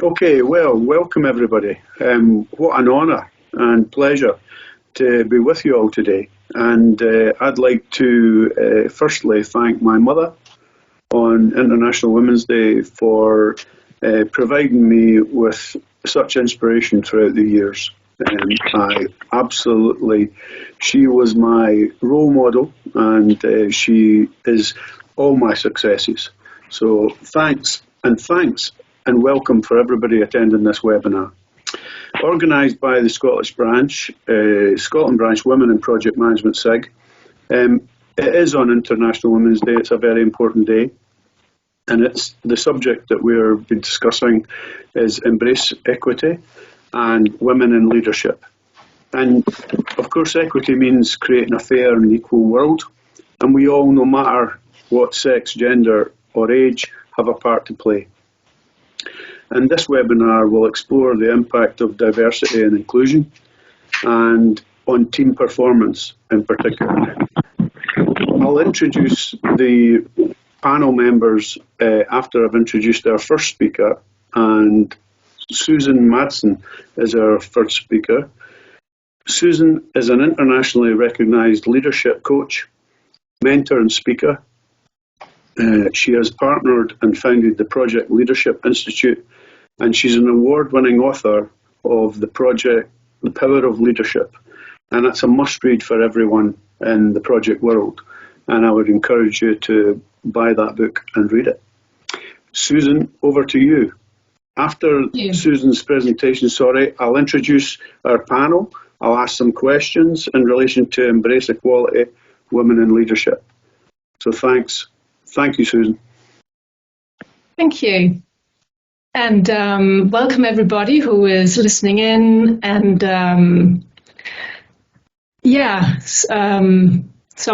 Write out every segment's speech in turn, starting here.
Okay, well, welcome everybody. What an honour and pleasure to be with you all today. And I'd like to firstly thank my mother on International Women's Day for providing me with such inspiration throughout the years. She was my role model, and she is all my successes. So thanks and welcome for everybody attending this webinar. Organised by the Scotland Branch Women in Project Management SIG. It is on International Women's Day. It's a very important day. And it's the subject that we're been discussing is embrace equity and women in leadership. And of course, equity means creating a fair and equal world. And we all, no matter what sex, gender or age, have a part to play. And this webinar will explore the impact of diversity and inclusion and on team performance in particular. I'll introduce the panel members after I've introduced our first speaker, and Susanne Madsen is our first speaker. Susanne is an internationally recognised leadership coach, mentor and speaker. She has partnered and founded the Project Leadership Institute, and she's an award-winning author of the project, The Power of Leadership. And it's a must-read for everyone in the project world. And I would encourage you to buy that book and read it. Susanne, over to you. After Susanne's presentation, I'll introduce our panel. I'll ask some questions in relation to embrace equality, women in leadership. So thanks. Thank you, Susanne. Thank you. And welcome everybody who is listening in. And so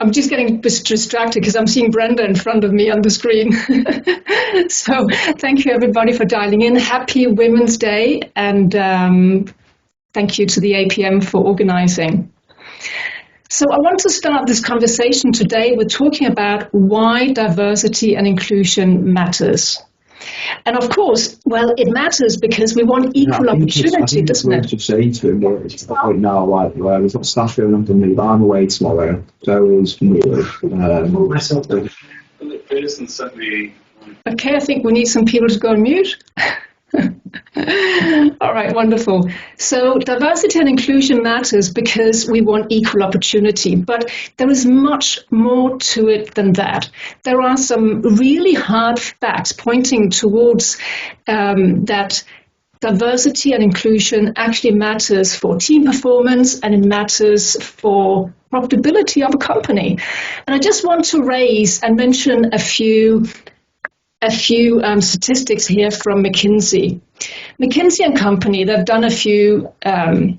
I'm just getting a bit distracted because I'm seeing Brenda in front of me on the screen. So thank you everybody for dialing in. Happy Women's Day, and thank you to the APM for organizing. So I want to start this conversation today with talking about why diversity and inclusion matters. And of course, well, it matters because we want equal opportunity, doesn't it? To say to him, well, it's the point now, like, well, we've got staff going on to me, but I'm away tomorrow, so it's really. Okay, I think we need some people to go on mute. All right, wonderful. So diversity and inclusion matters because we want equal opportunity, but there is much more to it than that. There are some really hard facts pointing towards that diversity and inclusion actually matters for team performance, and it matters for profitability of a company. And I just want to raise and mention a few statistics here from McKinsey. McKinsey and Company, they've done a few, they've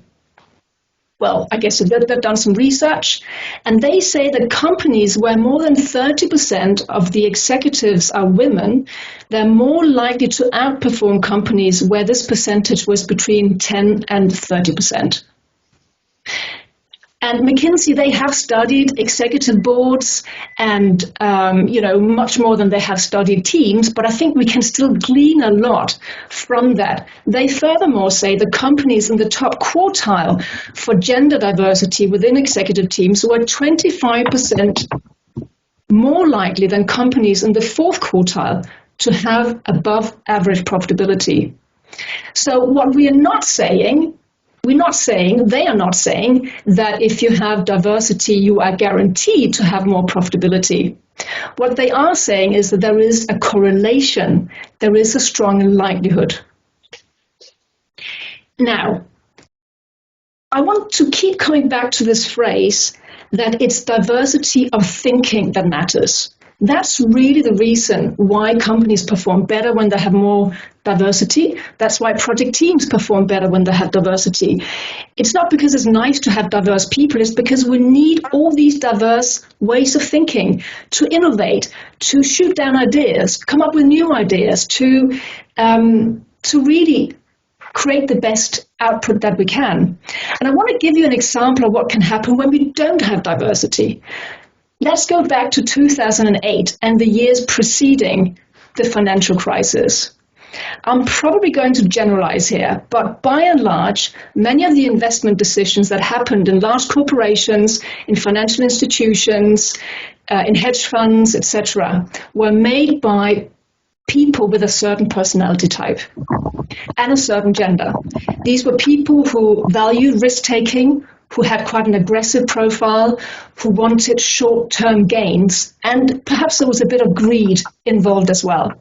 done some research, and they say that companies where more than 30% of the executives are women, they're more likely to outperform companies where this percentage was between 10 and 30%. And McKinsey, they have studied executive boards and, much more than they have studied teams, but I think we can still glean a lot from that. They furthermore say the companies in the top quartile for gender diversity within executive teams were 25% more likely than companies in the fourth quartile to have above average profitability. So what we are not saying, they are not saying that if you have diversity, you are guaranteed to have more profitability. What they are saying is that there is a correlation, there is a strong likelihood. Now, I want to keep coming back to this phrase that it's diversity of thinking that matters. That's really the reason why companies perform better when they have more diversity. That's why project teams perform better when they have diversity. It's not because it's nice to have diverse people, it's because we need all these diverse ways of thinking to innovate, to shoot down ideas, come up with new ideas, to really create the best output that we can. And I want to give you an example of what can happen when we don't have diversity. Let's go back to 2008 and the years preceding the financial crisis. I'm probably going to generalize here, but by and large, many of the investment decisions that happened in large corporations, in financial institutions, in hedge funds, etc., were made by people with a certain personality type and a certain gender. These were people who valued risk-taking, who had quite an aggressive profile, who wanted short-term gains, and perhaps there was a bit of greed involved as well.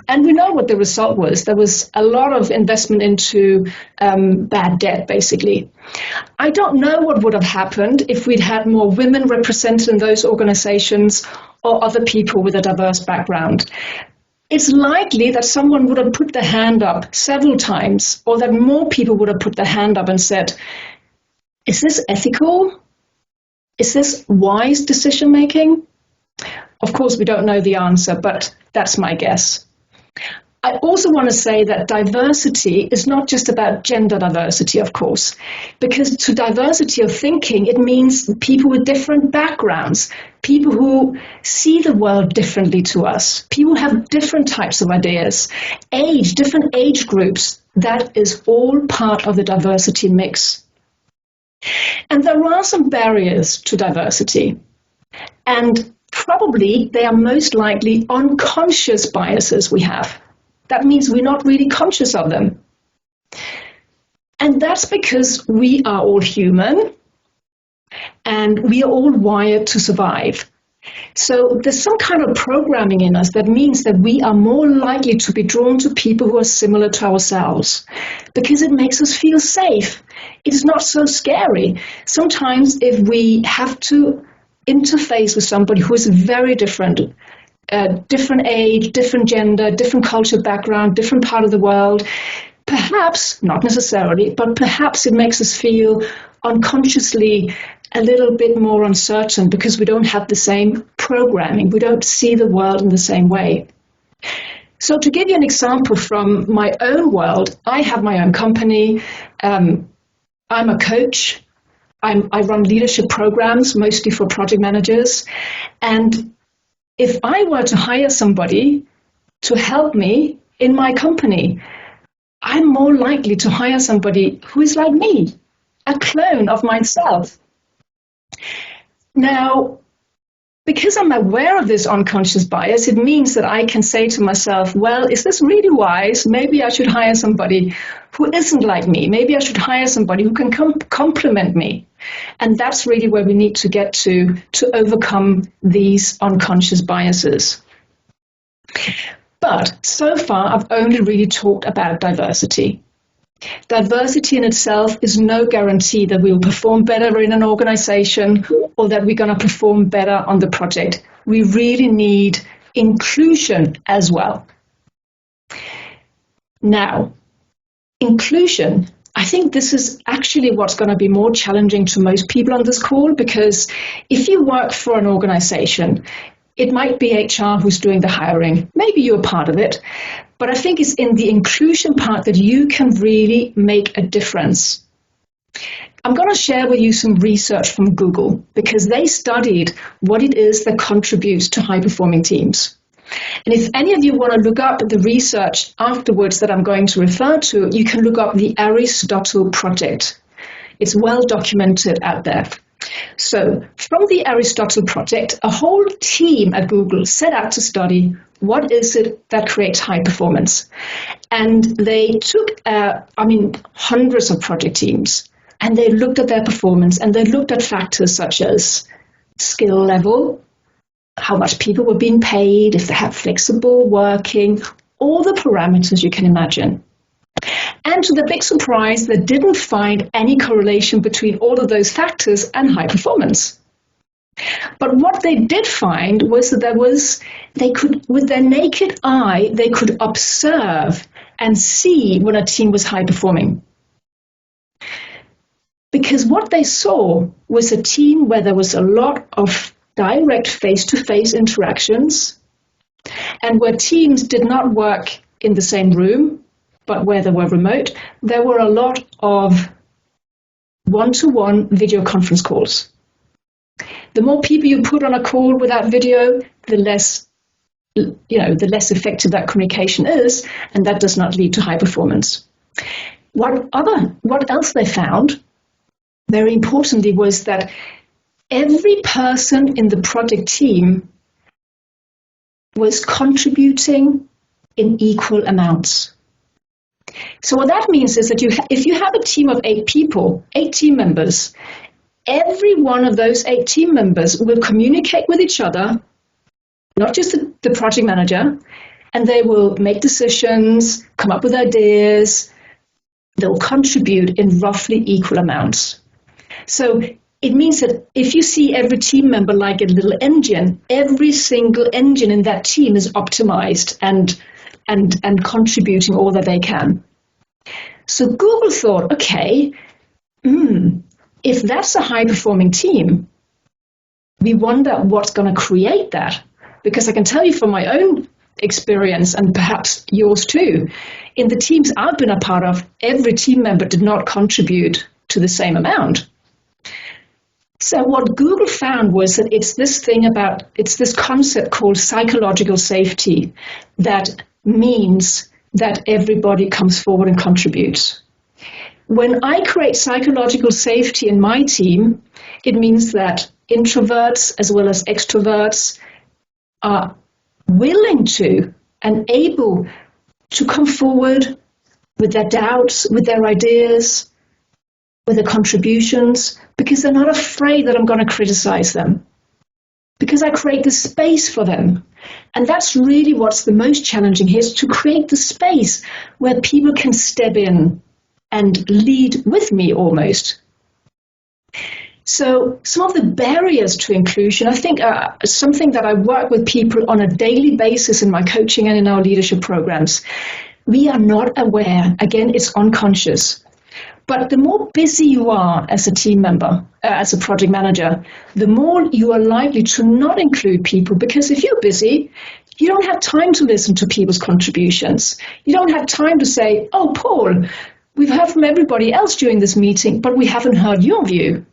And we know what the result was. There was a lot of investment into bad debt, basically. I don't know what would have happened if we'd had more women represented in those organizations or other people with a diverse background. It's likely that someone would have put their hand up several times, or that more people would have put their hand up and said, is this ethical? Is this wise decision-making? Of course, we don't know the answer, but that's my guess. I also want to say that diversity is not just about gender diversity, of course, because to diversity of thinking, it means people with different backgrounds, people who see the world differently to us, people who have different types of ideas, different age groups. That is all part of the diversity mix. And there are some barriers to diversity, and probably they are most likely unconscious biases we have. That means we're not really conscious of them. And that's because we are all human and we are all wired to survive. So there's some kind of programming in us that means that we are more likely to be drawn to people who are similar to ourselves because it makes us feel safe. It's not so scary. Sometimes if we have to interface with somebody who is very different, different age, different gender, different culture background, different part of the world, perhaps, not necessarily, but perhaps it makes us feel unconsciously a little bit more uncertain because we don't have the same programming. We don't see the world in the same way. So to give you an example from my own world, I have my own company. I'm a coach. I run leadership programs, mostly for project managers. And if I were to hire somebody to help me in my company, I'm more likely to hire somebody who is like me, a clone of myself. Now, because I'm aware of this unconscious bias, it means that I can say to myself, well, is this really wise? Maybe I should hire somebody who isn't like me. Maybe I should hire somebody who can complement me. And that's really where we need to get to overcome these unconscious biases. But so far, I've only really talked about diversity. Diversity in itself is no guarantee that we will perform better in an organization or that we're going to perform better on the project. We really need inclusion as well. Now, inclusion, I think this is actually what's going to be more challenging to most people on this call, because if you work for an organization, it might be HR who's doing the hiring. Maybe you're part of it. But I think it's in the inclusion part that you can really make a difference. I'm going to share with you some research from Google because they studied what it is that contributes to high-performing teams. And if any of you want to look up the research afterwards that I'm going to refer to, you can look up the Aristotle Project. It's well documented out there. So from the Aristotle Project, a whole team at Google set out to study what is it that creates high performance. And they took, hundreds of project teams, and they looked at their performance, and they looked at factors such as skill level, how much people were being paid, if they had flexible working, all the parameters you can imagine. And to the big surprise, they didn't find any correlation between all of those factors and high performance. But what they did find was that they could, with their naked eye, they could observe and see when a team was high performing. Because what they saw was a team where there was a lot of direct face-to-face interactions, and where teams did not work in the same room, but where they were remote, there were a lot of one-to-one video conference calls. The more people you put on a call without video, the less the less effective that communication is, and that does not lead to high performance. What else they found, very importantly, was that every person in the project team was contributing in equal amounts. So what that means is that if you have a team of 8 people, 8 team members, every one of those 8 team members will communicate with each other, not just the project manager, and they will make decisions, come up with ideas. They'll contribute in roughly equal amounts. So it means that if you see every team member like a little engine, every single engine in that team is optimized and contributing all that they can. So Google thought, okay, if that's a high-performing team, we wonder what's going to create that. Because I can tell you from my own experience, and perhaps yours too, in the teams I've been a part of, every team member did not contribute to the same amount. So what Google found was that it's this concept called psychological safety that means that everybody comes forward and contributes. When I create psychological safety in my team, it means that introverts as well as extroverts are willing to and able to come forward with their doubts, with their ideas, with their contributions, because they're not afraid that I'm going to criticize them, because I create the space for them. And that's really what's the most challenging here, is to create the space where people can step in and lead with me almost. So some of the barriers to inclusion, I think, are something that I work with people on a daily basis in my coaching and in our leadership programs. We are not aware. Again, it's unconscious. But the more busy you are as a team member, as a project manager, the more you are likely to not include people, because if you're busy, you don't have time to listen to people's contributions. You don't have time to say, oh, Paul, we've heard from everybody else during this meeting, but we haven't heard your view.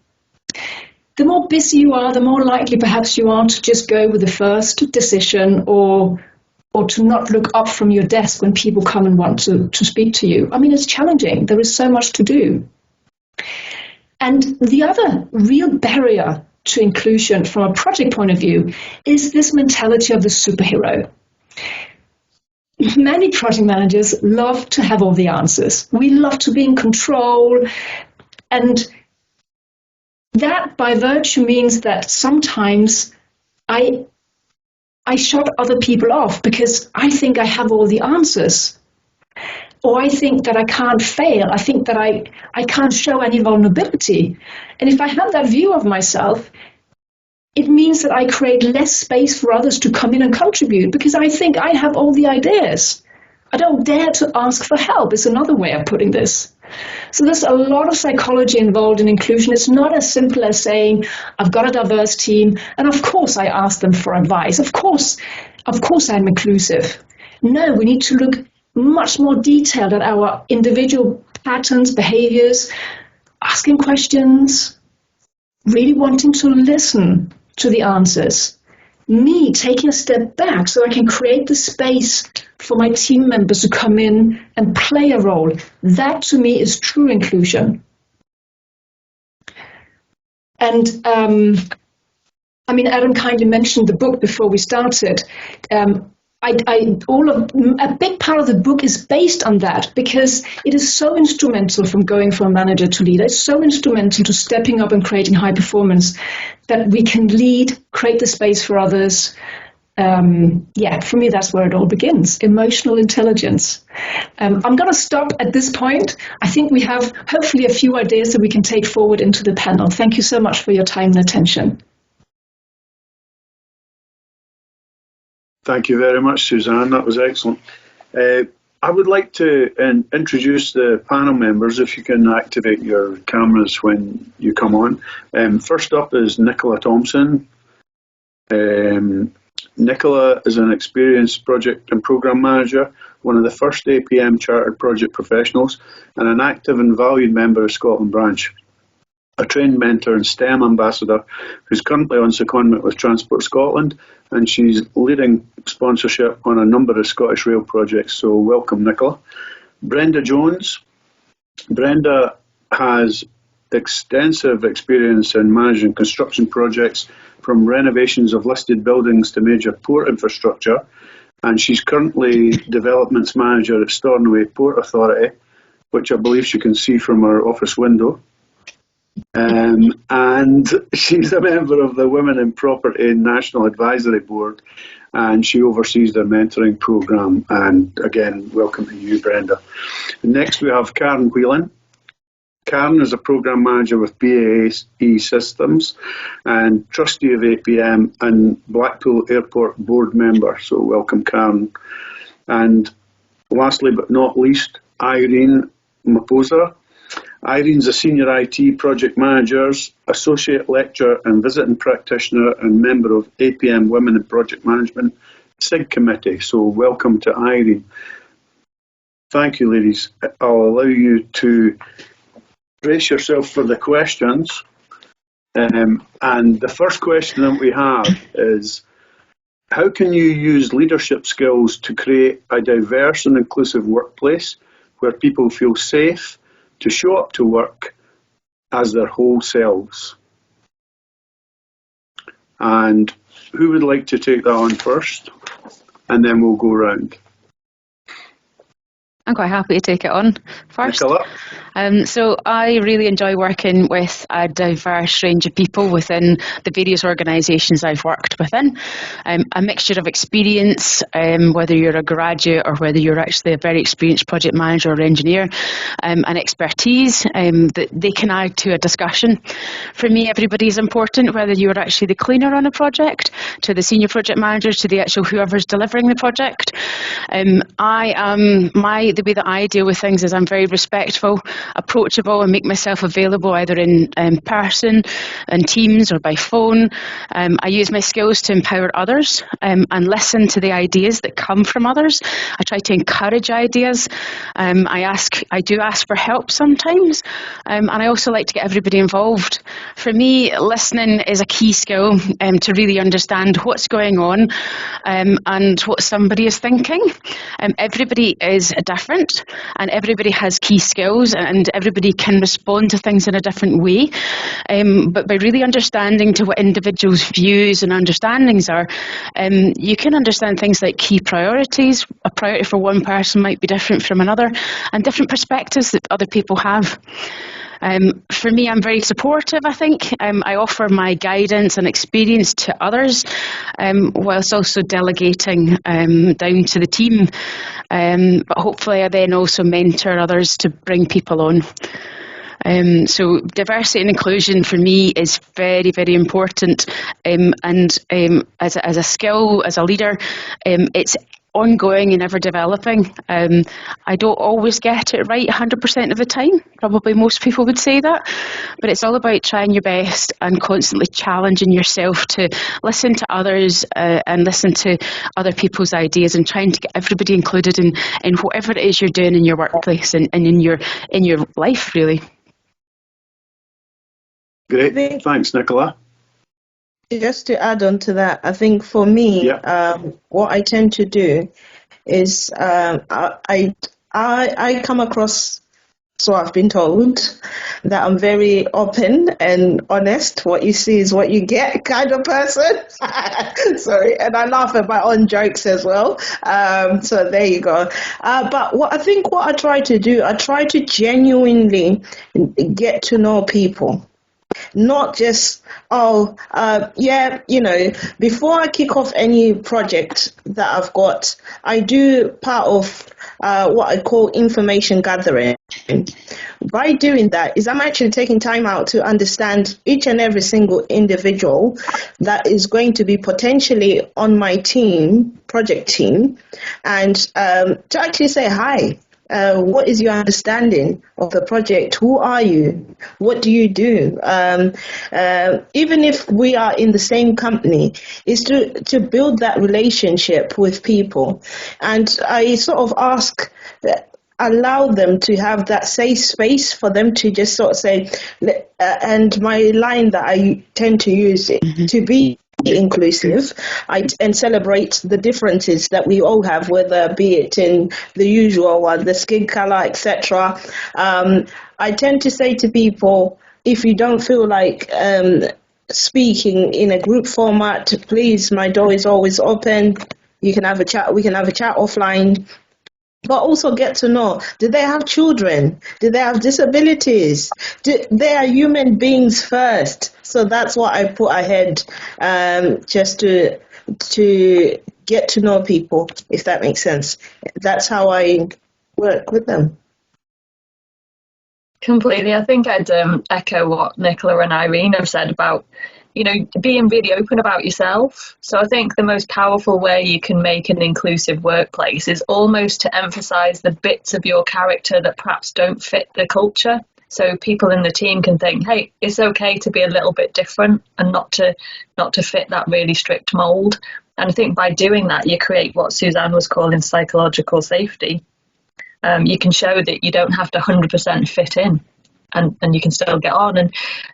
The more busy you are, the more likely perhaps you are to just go with the first decision or to not look up from your desk when people come and want to speak to you. I mean, it's challenging. There is so much to do. And the other real barrier to inclusion from a project point of view is this mentality of the superhero. Many project managers love to have all the answers. We love to be in control, and that by virtue means that sometimes I shut other people off because I think I have all the answers. Or I think that I can't fail. I think that I can't show any vulnerability. And if I have that view of myself, it means that I create less space for others to come in and contribute because I think I have all the ideas. I don't dare to ask for help, is another way of putting this. So there's a lot of psychology involved in inclusion. It's not as simple as saying, I've got a diverse team, and of course I ask them for advice. Of course I'm inclusive. No, we need to look much more detailed at our individual patterns, behaviors, asking questions, really wanting to listen to the answers. Me taking a step back so I can create the space for my team members to come in and play a role. That to me is true inclusion. And Adam kindly mentioned the book before we started. A big part of the book is based on that because it is so instrumental from going from manager to leader. It's so instrumental to stepping up and creating high performance that we can lead, create the space for others. For me, that's where it all begins. Emotional intelligence. I'm going to stop at this point. I think we have hopefully a few ideas that we can take forward into the panel. Thank you so much for your time and attention. Thank you very much, Susanne. That was excellent. I would like to introduce the panel members, if you can activate your cameras when you come on. First up is Nicola Thomson. Nicola is an experienced project and program manager, one of the first APM chartered project professionals, and an active and valued member of Scotland branch. a trained mentor and STEM ambassador who's currently on secondment with Transport Scotland, and she's leading sponsorship on a number of Scottish Rail projects. So welcome, Nicola. Brenda Jones. Brenda has extensive experience in managing construction projects, from renovations of listed buildings to major port infrastructure, and she's currently developments manager at Stornoway Port Authority, which I believe you can see from our office window. And she's a member of the Women in Property National Advisory Board, and she oversees their mentoring programme. And again, welcome to you, Brenda. Next we have Karen Whelan. Karen is a programme manager with BAE Systems and trustee of APM and Blackpool Airport board member. So welcome, Karen. And lastly but not least, Irene Maposa. Irene's a senior IT project manager, associate lecturer and visiting practitioner and member of APM Women in Project Management SIG Committee. So welcome to Irene. Thank you, ladies. I'll allow you to brace yourself for the questions. And the first question that we have is, how can you use leadership skills to create a diverse and inclusive workplace where people feel safe to show up to work as their whole selves? And who would like to take that on first? And then we'll go round. I'm quite happy to take it on first. Nicola? So I really enjoy working with a diverse range of people within the various organisations I've worked within. A mixture of experience, whether you're a graduate or whether you're actually a very experienced project manager or engineer, and expertise that they can add to a discussion. For me, everybody is important, whether you're actually the cleaner on a project, to the senior project manager, to the actual whoever's delivering the project. The way that I deal with things is I'm very respectful, approachable, and make myself available either in person, in Teams, or by phone. I use my skills to empower others and listen to the ideas that come from others. I try to encourage ideas. I do ask for help sometimes, and I also like to get everybody involved. For me, listening is a key skill to really understand what's going on and what somebody is thinking. Everybody is different, and everybody has key skills, and everybody can respond to things in a different way. But by really understanding to what individuals' views and understandings are, you can understand things like key priorities. A priority for one person might be different from another, and different perspectives that other people have. For me, I'm very supportive, I think. I offer my guidance and experience to others, whilst also delegating down to the team. But hopefully I then also mentor others to bring people on. So diversity and inclusion for me is very, very important. And as a skill, as a leader, it's ongoing and ever developing. I don't always get it right 100% of the time. Probably most people would say that. But it's all about trying your best and constantly challenging yourself to listen to others and listen to other people's ideas, and trying to get everybody included in whatever it is you're doing in your workplace and in your life, really. Great. Thanks, Nicola. Just to add on to that, I think for me, what I tend to do is I come across, so I've been told, that I'm very open and honest. What you see is what you get kind of person. Sorry, and I laugh at my own jokes as well. So there you go. But what I try to do, I try to genuinely get to know people. Not just, before I kick off any project that I've got, I do part of what I call information gathering. By doing that is I'm actually taking time out to understand each and every single individual that is going to be potentially on my team, project team, and to actually say hi. What is your understanding of the project? Who are you? What do you do? Even if we are in the same company, is to build that relationship with people. And I sort of ask allow them to have that safe space for them to just sort of say, and my line that I tend to use it to be inclusive and celebrate the differences that we all have, whether be it in the usual one, the skin color, etc. I tend to say to people, if you don't feel like speaking in a group format, please, my door is always open. You can have a chat. We can have a chat offline. But also get to know, do they have children? Do they have disabilities? They are human beings first. So that's what I put ahead, just to get to know people, if that makes sense. That's how I work with them. Completely. I think I'd echo what Nicola and Irene have said about, being really open about yourself. So I think the most powerful way you can make an inclusive workplace is almost to emphasize the bits of your character that perhaps don't fit the culture. So people in the team can think, hey, it's okay to be a little bit different and not to fit that really strict mold. And I think by doing that, you create what Susanne was calling psychological safety. You can show that you don't have to 100% fit in. And you can still get on,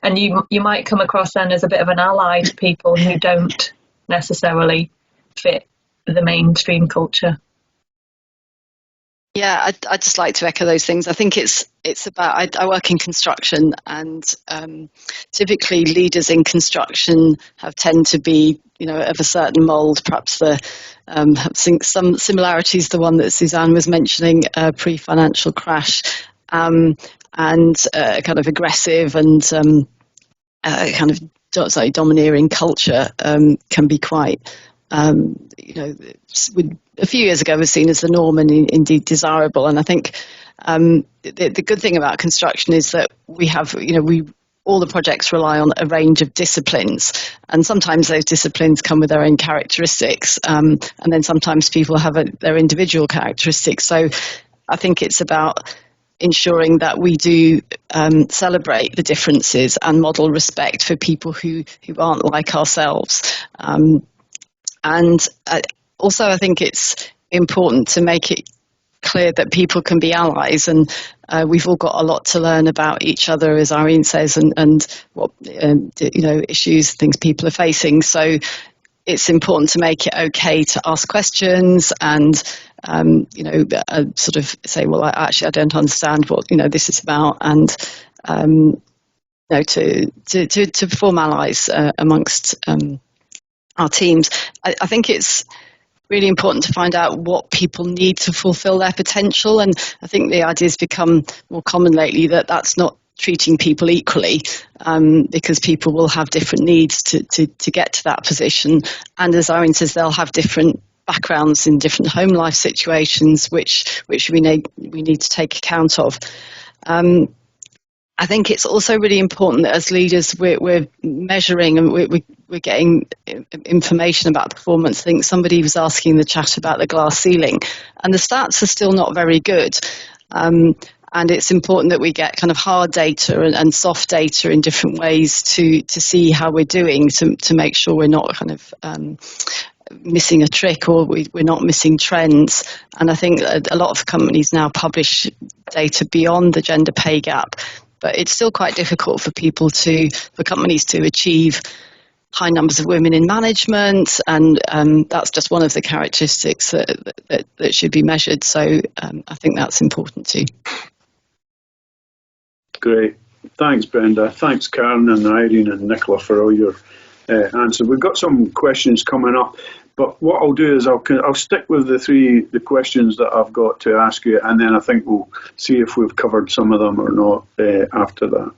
and you might come across then as a bit of an ally to people who don't necessarily fit the mainstream culture. Yeah, I'd just like to echo those things. I think it's about, I work in construction, and typically leaders in construction tend to be, of a certain mould. Perhaps I think some similarities to the one that Susanne was mentioning, pre-financial crash. And kind of aggressive and kind of domineering culture can be quite, a few years ago was seen as the norm and indeed desirable. And I think the good thing about construction is that we have, all the projects rely on a range of disciplines, and sometimes those disciplines come with their own characteristics, and then sometimes people have their individual characteristics. So I think it's about ensuring that we do celebrate the differences and model respect for people who aren't like ourselves. And also, I think it's important to make it clear that people can be allies, and we've all got a lot to learn about each other, as Irene says, and what issues, things people are facing. So it's important to make it okay to ask questions and sort of say, well, I don't understand what this is about, and to form allies amongst our teams. I think it's really important to find out what people need to fulfil their potential, and I think the idea's become more common lately that that's not treating people equally, because people will have different needs to get to that position, and as Irene says, they'll have different backgrounds in different home life situations, which we need to take account of. I think it's also really important that as leaders we're measuring and we're getting information about performance. I think somebody was asking in the chat about the glass ceiling, and the stats are still not very good. And it's important that we get kind of hard data and soft data in different ways to see how we're doing, to make sure we're not kind of missing a trick, or we're not missing trends. And I think a lot of companies now publish data beyond the gender pay gap, but it's still quite difficult for companies to achieve high numbers of women in management, and that's just one of the characteristics that should be measured. So I think that's important too. Great. Thanks, Brenda. Thanks, Karen and Irene and Nicola, for all your answers. We've got some questions coming up, but what I'll do is I'll stick with the questions that I've got to ask you, and then I think we'll see if we've covered some of them or not after that.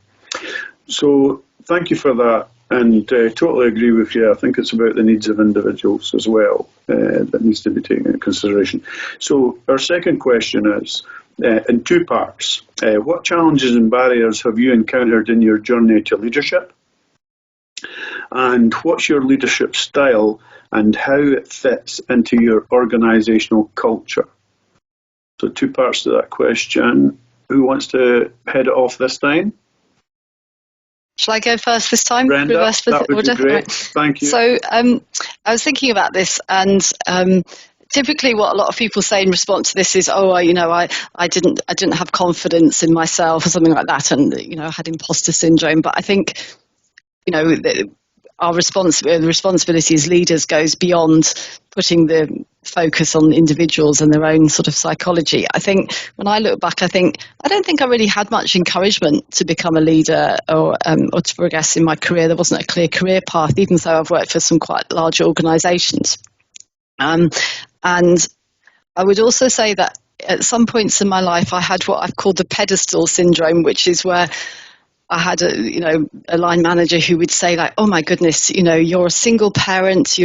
So thank you for that, and totally agree with you. I think it's about the needs of individuals as well that needs to be taken into consideration. So our second question is, in two parts. What challenges and barriers have you encountered in your journey to leadership? And what's your leadership style and how it fits into your organisational culture? So 2 parts to that question. Who wants to head it off this time? Shall I go first this time? Brenda, Reverse that would order? be great. Right. Thank you. So I was thinking about this, and typically what a lot of people say in response to this is, oh, I didn't have confidence in myself or something like that, and I had imposter syndrome. But I think our the responsibility as leaders goes beyond putting the focus on individuals and their own sort of psychology. I think when I look back, I don't think I really had much encouragement to become a leader or to progress in my career. There wasn't a clear career path, even though I've worked for some quite large organisations. And I would also say that at some points in my life, I had what I've called the pedestal syndrome, which is where I had a line manager who would say, like, oh my goodness, you're a single parent,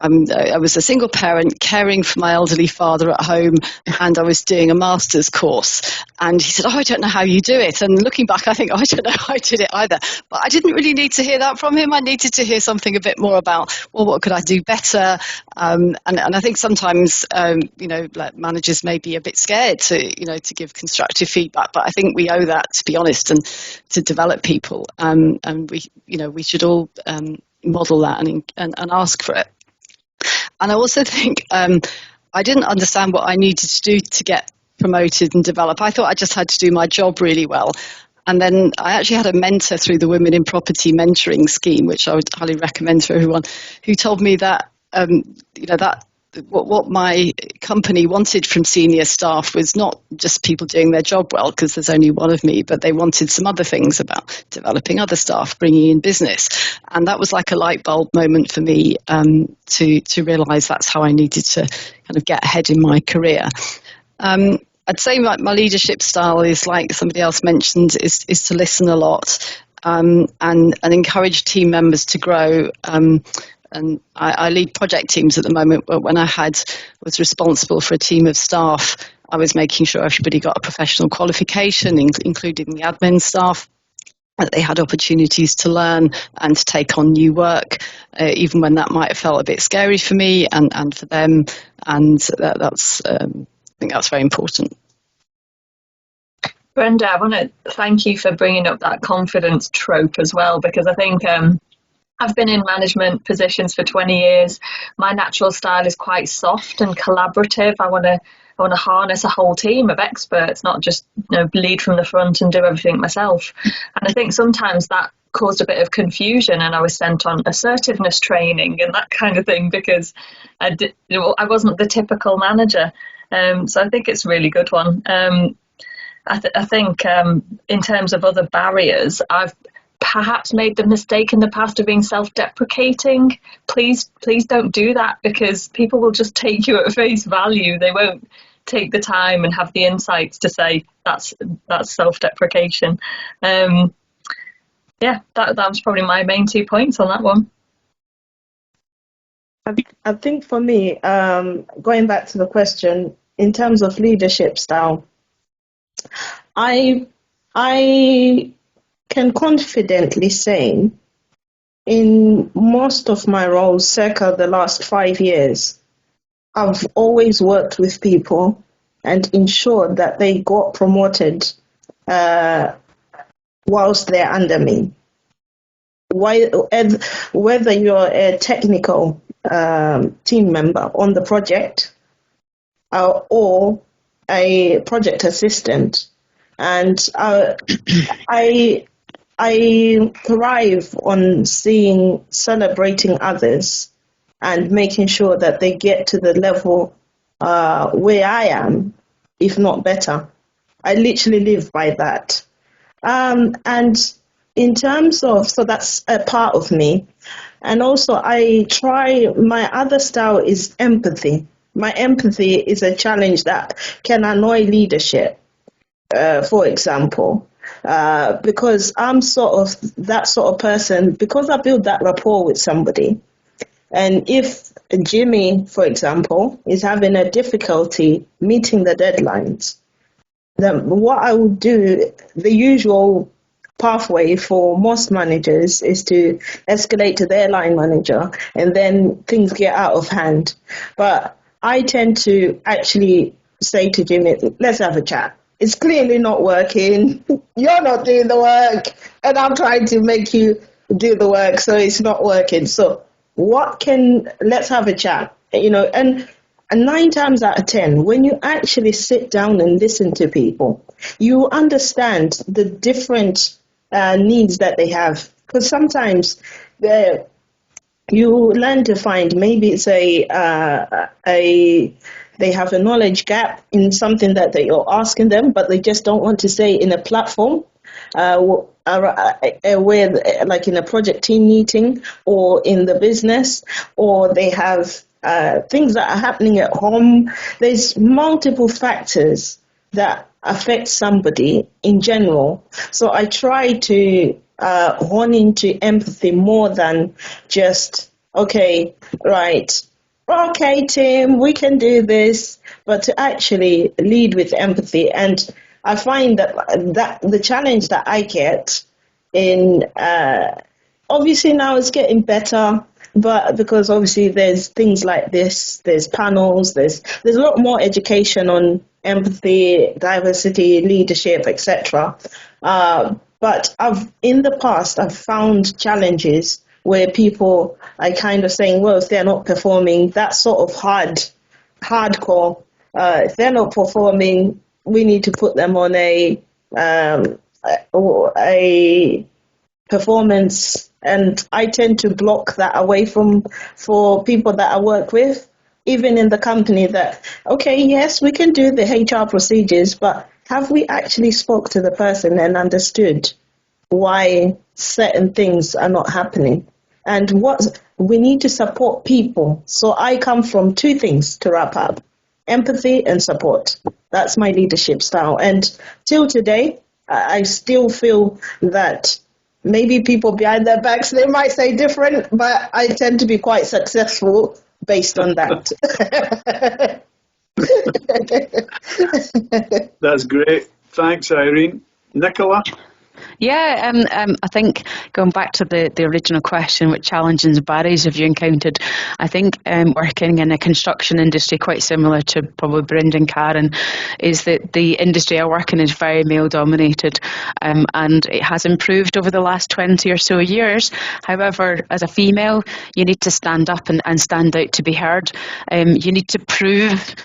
I was a single parent caring for my elderly father at home, and I was doing a master's course. And he said, oh, I don't know how you do it. And looking back, I think, I don't know how I did it either. But I didn't really need to hear that from him. I needed to hear something a bit more about, well, what could I do better? And I think sometimes, like managers may be a bit scared to give constructive feedback. But I think we owe that, to be honest, and to develop people. And we should all model that and ask for it. And I also think I didn't understand what I needed to do to get promoted and develop. I thought I just had to do my job really well. And then I actually had a mentor through the Women in Property mentoring scheme, which I would highly recommend to everyone, who told me that, that what my company wanted from senior staff was not just people doing their job well, because there's only one of me, but they wanted some other things about developing other staff, bringing in business. And that was like a light bulb moment for me to realise that's how I needed to kind of get ahead in my career. I'd say my leadership style is, like somebody else mentioned, is to listen a lot and encourage team members to grow. And I lead project teams at the moment, but when I was responsible for a team of staff, I was making sure everybody got a professional qualification, including the admin staff, that they had opportunities to learn and to take on new work, even when that might have felt a bit scary for me and for them. And that's I think that's very important. Brenda, I want to thank you for bringing up that confidence trope as well, because I think I've been in management positions for 20 years. My natural style is quite soft and collaborative. I want to harness a whole team of experts, not just lead from the front and do everything myself. And I think sometimes that caused a bit of confusion, and I was sent on assertiveness training and that kind of thing because I wasn't the typical manager. So I think it's a really good one. I think in terms of other barriers, I've perhaps made the mistake in the past of being self-deprecating. Please don't do that, because people will just take you at face value. They won't take the time and have the insights to say that's self-deprecation. That was probably my main 2 points on that one. I think for me, going back to the question, in terms of leadership style, I can confidently say in most of my roles, circa the last 5 years, I've always worked with people and ensured that they got promoted whilst they're under me. Whether you're a technical team member on the project or a project assistant, and I thrive on celebrating others and making sure that they get to the level where I am, if not better. I literally live by that. And in terms of, so that's a part of me. And also my other style is empathy. My empathy is a challenge that can annoy leadership, for example. Because I'm sort of that sort of person, because I build that rapport with somebody. And if Jimmy, for example, is having a difficulty meeting the deadlines, then what I would do, the usual pathway for most managers, is to escalate to their line manager, and then things get out of hand. But I tend to actually say to Jimmy, let's have a chat. It's clearly not working. You're not doing the work, and I'm trying to make you do the work, so it's not working. So let's have a chat, and And 9 times out of 10, when you actually sit down and listen to people, you understand the different needs that they have. Because sometimes you learn to find maybe it's they have a knowledge gap in something that you're asking them, but they just don't want to say in a platform, where, like in a project team meeting or in the business, or they have things that are happening at home. There's multiple factors that affect somebody in general. So I try to hone into empathy more than just, okay, right, okay, Tim, we can do this, but to actually lead with empathy. And I find that the challenge that I get in, obviously now it's getting better, but because obviously there's things like this, there's panels, there's a lot more education on empathy, diversity, leadership, etc. But in the past, I've found challenges where people are kind of saying, well, if they're not performing, that's sort of hardcore. If they're not performing, we need to put them on a performance, and I tend to block that away for people that I work with, even in the company. That, okay, yes, we can do the HR procedures, but have we actually spoke to the person and understood why certain things are not happening? And what we need to support people. So I come from two things to wrap up: empathy and support. That's my leadership style. And till today, I still feel that maybe people behind their backs, they might say different, but I tend to be quite successful based on that. That's great. Thanks, Irene. Nicola? Yeah, I think going back to the original question, what challenges and barriers have you encountered? I think working in a construction industry, quite similar to probably Brenda and Karen, is that the industry I work in is very male dominated, and it has improved over the last 20 or so years. However, as a female, you need to stand up and stand out to be heard. You need to prove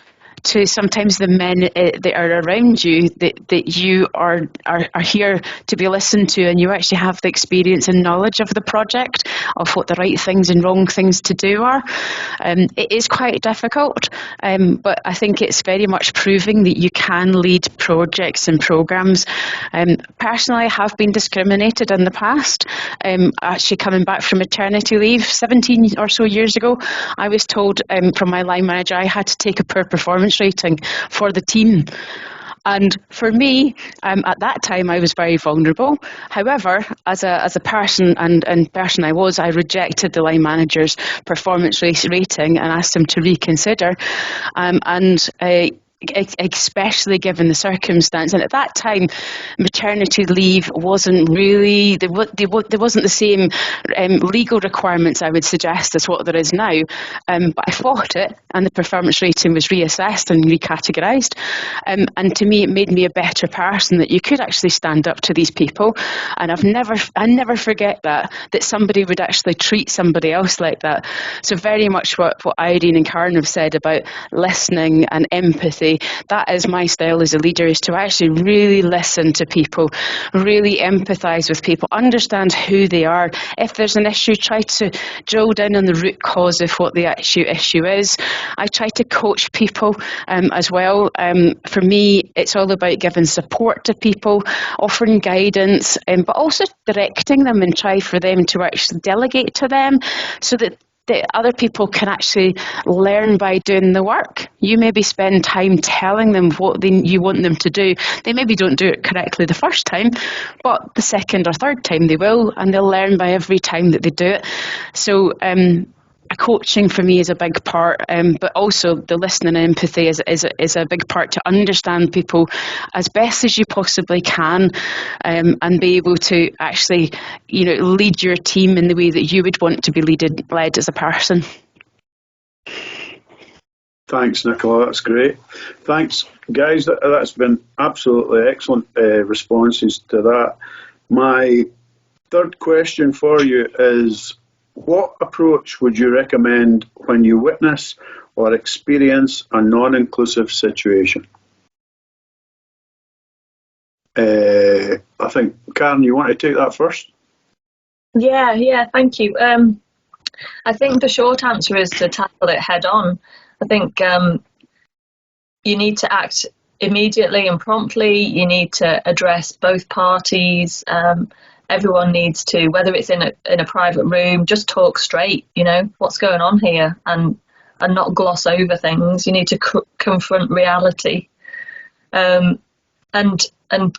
to sometimes the men that are around you that you are here to be listened to, and you actually have the experience and knowledge of the project, of what the right things and wrong things to do are. It is quite difficult, but I think it's very much proving that you can lead projects and programs. Personally, I have been discriminated in the past. Actually, coming back from maternity leave 17 or so years ago, I was told from my line manager I had to take a poor performance rating for the team. And for me, at that time, I was very vulnerable. However, as a person and person I was, I rejected the line manager's performance rating and asked him to reconsider. Especially given the circumstance. And at that time, maternity leave wasn't really, there wasn't the same legal requirements, I would suggest, as what there is now. But I fought it, and the performance rating was reassessed and recategorised. And to me, it made me a better person, that you could actually stand up to these people. And I never forget that somebody would actually treat somebody else like that. So very much what Irene and Karen have said about listening and empathy, that is my style as a leader, is to actually really listen to people, really empathise with people, understand who they are. If there's an issue, try to drill down on the root cause of what the issue is. I try to coach people as well. For me, it's all about giving support to people, offering guidance, but also directing them, and try for them to actually delegate to them, so that the other people can actually learn by doing the work. You maybe spend time telling them what you want them to do. They maybe don't do it correctly the first time, but the second or third time they will, and they'll learn by every time that they do it. So coaching for me is a big part, but also the listening and empathy is a big part, to understand people as best as you possibly can, and be able to actually, lead your team in the way that you would want to be led as a person. Thanks, Nicola. That's great. Thanks, guys. That's been absolutely excellent responses to that. My third question for you is, what approach would you recommend when you witness or experience a non-inclusive situation? I think, Karen, you want to take that first? Yeah, thank you. I think the short answer is to tackle it head on. I think you need to act immediately and promptly. You need to address both parties. Everyone needs to, whether it's in a private room, just talk straight. You know what's going on here, and not gloss over things. You need to confront reality, and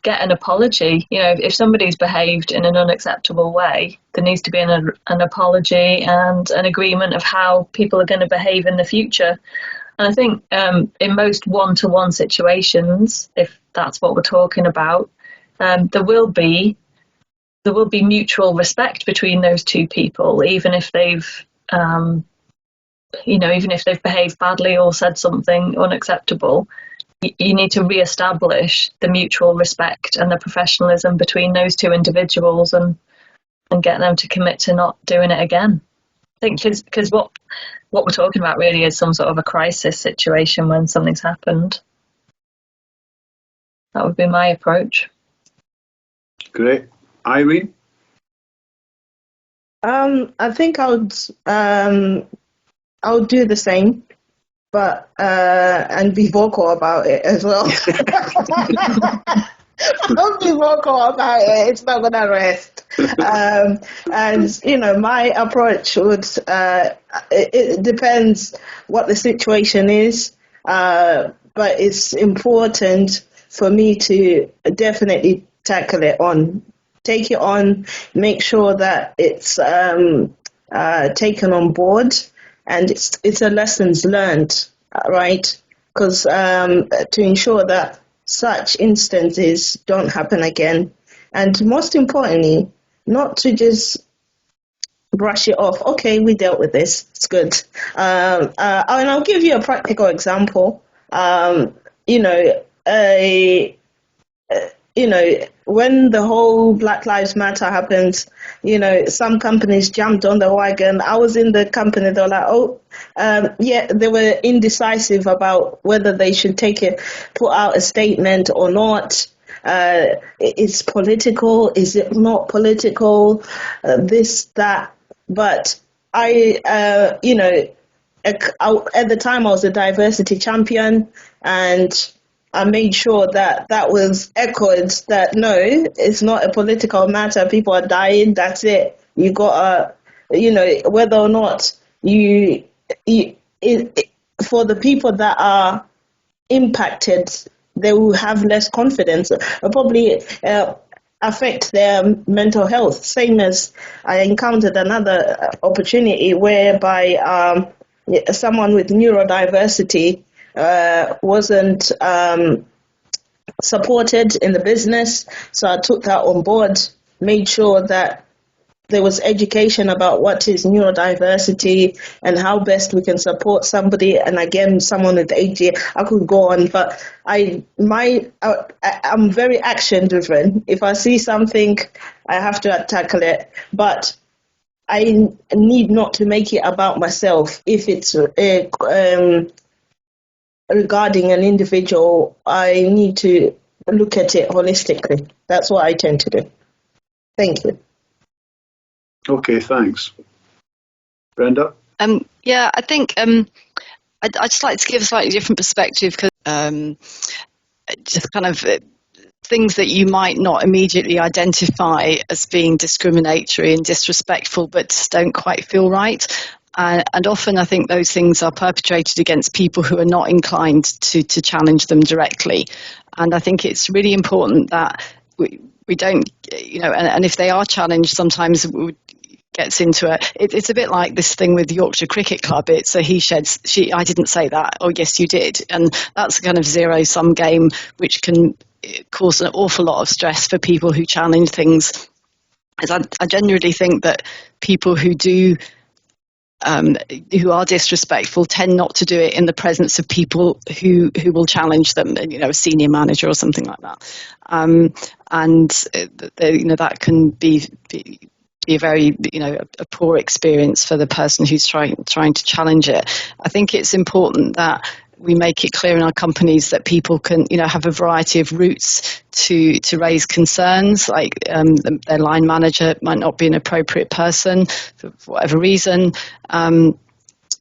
get an apology. You know, if somebody's behaved in an unacceptable way, there needs to be an apology and an agreement of how people are going to behave in the future. And I think in most one-to-one situations, if that's what we're talking about, there will be mutual respect between those two people, even if they've behaved badly or said something unacceptable. You need to re-establish the mutual respect and the professionalism between those two individuals, and get them to commit to not doing it again. I think because what we're talking about really is some sort of a crisis situation when something's happened. That would be my approach. Great. Irene? I think I would do the same, but and be vocal about it as well. Don't be vocal about it. It's not gonna rest. And you know, my approach would it depends what the situation is, but it's important for me to definitely tackle it on. Take it on, make sure that it's taken on board, and it's a lessons learned, right? Because to ensure that such instances don't happen again, and most importantly, not to just brush it off. Okay, we dealt with this. It's good. And I'll give you a practical example. When the whole Black Lives Matter happened, some companies jumped on the wagon. I was in the company, they were like, they were indecisive about whether they should put out a statement or not. It's political, is it not political, this, that. But at the time I was a diversity champion, and I made sure that was echoed, that no, it's not a political matter. People are dying. That's it. You got to, whether or not for the people that are impacted, they will have less confidence. It'll probably affect their mental health. Same as I encountered another opportunity whereby someone with neurodiversity wasn't supported in the business, so I took that on board, made sure that there was education about what is neurodiversity and how best we can support somebody. And again, someone with ADHD, I could go on, but I'm very action driven. If I see something, I have to tackle it, but I need not to make it about myself. If it's regarding an individual, I need to look at it holistically. That's what I tend to do. Thank you. Okay, thanks. Brenda? I think I'd just like to give a slightly different perspective, because just kind of things that you might not immediately identify as being discriminatory and disrespectful, but just don't quite feel right. And often I think those things are perpetrated against people who are not inclined to challenge them directly. And I think it's really important that we don't, and if they are challenged, sometimes it gets into it's a bit like this thing with the Yorkshire Cricket Club. It's a he sheds, I didn't say that, oh yes you did. And that's a kind of zero-sum game, which can cause an awful lot of stress for people who challenge things. As I genuinely think that people who are disrespectful tend not to do it in the presence of people who will challenge them, a senior manager or something like that. That can be be a very, a poor experience for the person who's trying to challenge it. I think it's important that we make it clear in our companies that people can, have a variety of routes to raise concerns, like their line manager might not be an appropriate person for whatever reason.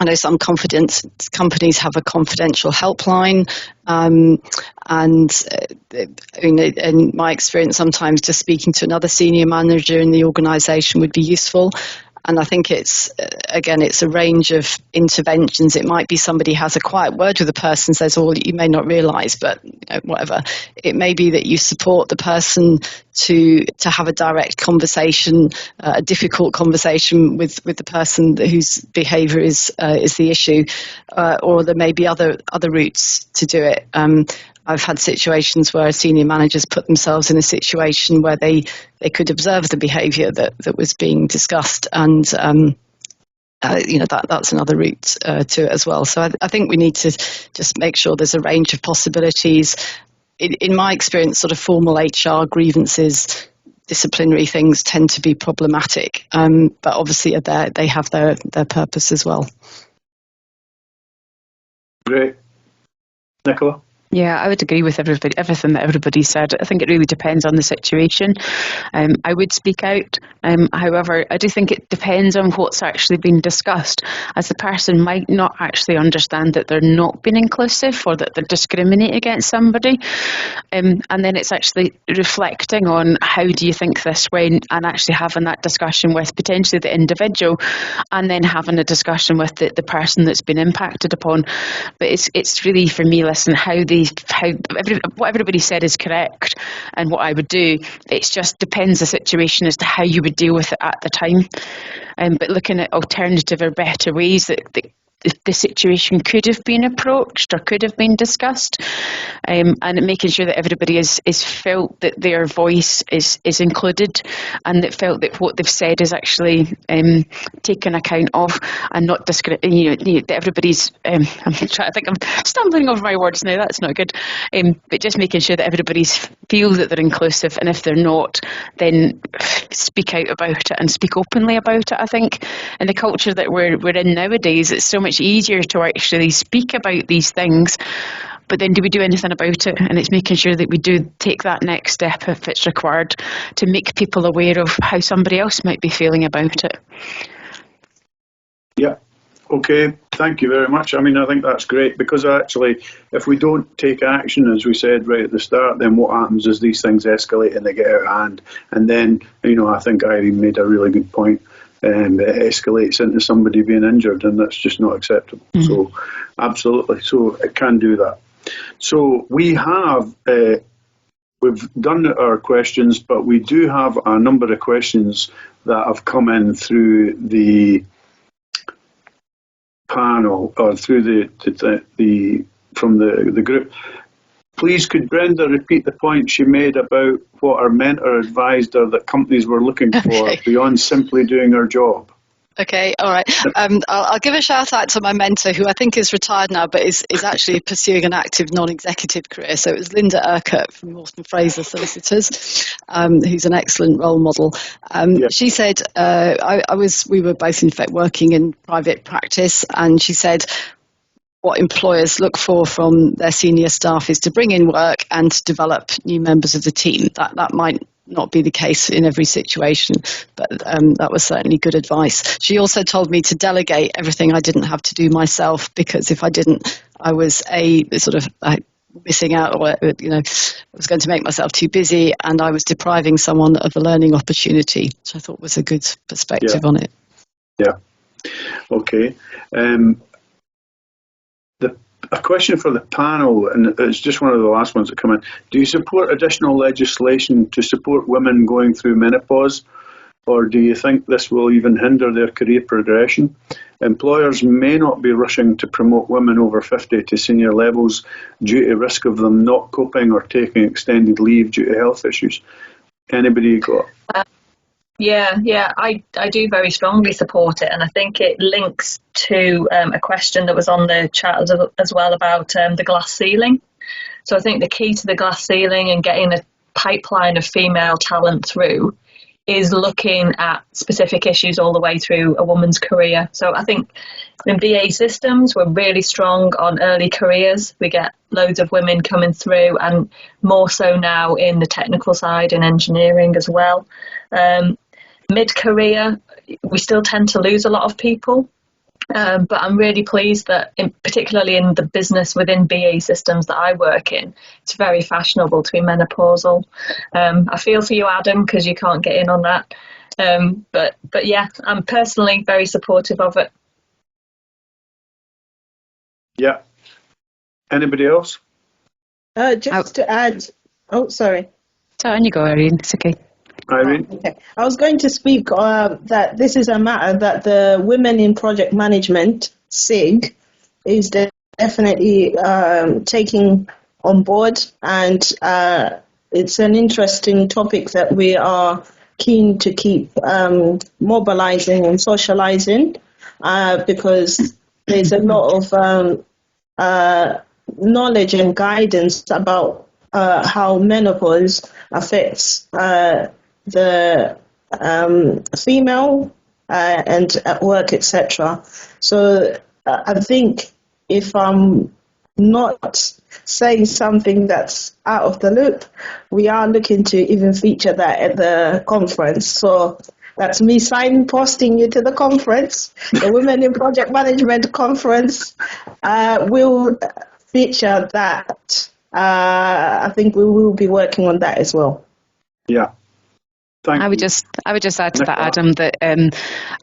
I know some companies have a confidential helpline, and in my experience, sometimes just speaking to another senior manager in the organisation would be useful. And I think it's a range of interventions. It might be somebody has a quiet word with the person, says, "Oh, you may not realise, but whatever." It may be that you support the person to have a direct conversation, a difficult conversation with the person whose behaviour is the issue, or there may be other routes to do it. I've had situations where senior managers put themselves in a situation where they could observe the behaviour that was being discussed, and that's another route to it as well. So I think we need to just make sure there's a range of possibilities. In my experience, sort of formal HR grievances, disciplinary things tend to be problematic, but obviously they have their purpose as well. Great. Nicola? Yeah, I would agree with everything that everybody said. I think it really depends on the situation. I would speak out. However, I do think it depends on what's actually been discussed, as the person might not actually understand that they're not being inclusive or that they're discriminating against somebody. And then it's actually reflecting on how do you think this went, and actually having that discussion with potentially the individual, and then having a discussion with the person that's been impacted upon. But it's really, for me, listen, what everybody said is correct, and what I would do, it just depends the situation as to how you would deal with it at the time. But looking at alternative or better ways that the situation could have been approached or could have been discussed, and making sure that everybody is felt that their voice is included, and that felt that what they've said is actually taken account of, and not that everybody's I'm stumbling over my words now, that's not good, but just making sure that everybody feels that they're inclusive, and if they're not, then speak out about it and speak openly about it. I think in the culture that we're in nowadays, it's so much easier to actually speak about these things, but then do we do anything about it? And it's making sure that we do take that next step if it's required, to make people aware of how somebody else might be feeling about it. Yeah. Okay, thank you very much. I mean, I think that's great, because actually, if we don't take action, as we said right at the start, then what happens is these things escalate and they get out of hand. And then, I think Irene made a really good point. It escalates into somebody being injured, and that's just not acceptable. Mm-hmm. So, absolutely. So, it can do that. So, we've done our questions, but we do have a number of questions that have come in through the panel, or through from the group. Please, could Brenda repeat the point she made about what our mentor advised her that companies were looking for beyond simply doing her job? Okay, all right. I'll give a shout out to my mentor, who I think is retired now, but is actually pursuing an active non-executive career. So it was Linda Urquhart from Morton Fraser Solicitors, who's an excellent role model. She said, we were both in fact working in private practice, and she said, what employers look for from their senior staff is to bring in work and to develop new members of the team. That might not be the case in every situation, but that was certainly good advice. She also told me to delegate everything I didn't have to do myself, because if I didn't, I was missing out, or I was going to make myself too busy, and I was depriving someone of a learning opportunity, which I thought was a good perspective on it. Yeah. Okay. A question for the panel, and it's just one of the last ones that come in. Do you support additional legislation to support women going through menopause, or do you think this will even hinder their career progression? Employers may not be rushing to promote women over 50 to senior levels due to risk of them not coping or taking extended leave due to health issues. Anybody got? Yeah, I do very strongly support it, and I think it links to a question that was on the chat as well about the glass ceiling. So I think the key to the glass ceiling and getting a pipeline of female talent through is looking at specific issues all the way through a woman's career. So I think in BA systems, we're really strong on early careers. We get loads of women coming through, and more so now in the technical side and engineering as well. Mid-career, we still tend to lose a lot of people. But I'm really pleased that, particularly in the business within BA systems that I work in, it's very fashionable to be menopausal. I feel for you, Adam, because you can't get in on that. But yeah, I'm personally very supportive of it. Yeah. Anybody else? Just to add, oh, sorry. So on you go, Irene. It's okay. Irene? Okay. I was going to speak that this is a matter that the Women in Project Management, SIG, is definitely taking on board, and it's an interesting topic that we are keen to keep mobilizing and socializing, because there's a lot of knowledge and guidance about how menopause affects the female and at work, etc. So I think if I'm not saying something that's out of the loop, we are looking to even feature that at the conference. So that's me signposting you to the conference. The Women in Project Management conference will feature that. I think we will be working on that as well. Yeah. I would just add to that, Adam, that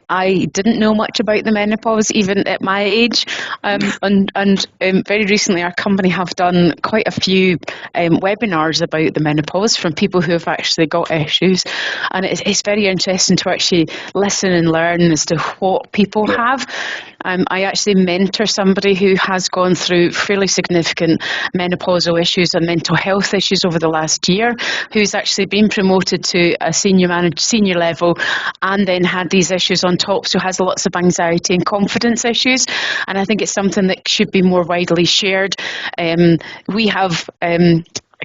I didn't know much about the menopause even at my age, and very recently our company have done quite a few webinars about the menopause from people who have actually got issues, and it's very interesting to actually listen and learn as to what people have. I actually mentor somebody who has gone through fairly significant menopausal issues and mental health issues over the last year, who's actually been promoted to a senior level and then had these issues on top, so has lots of anxiety and confidence issues. And I think it's something that should be more widely shared. We have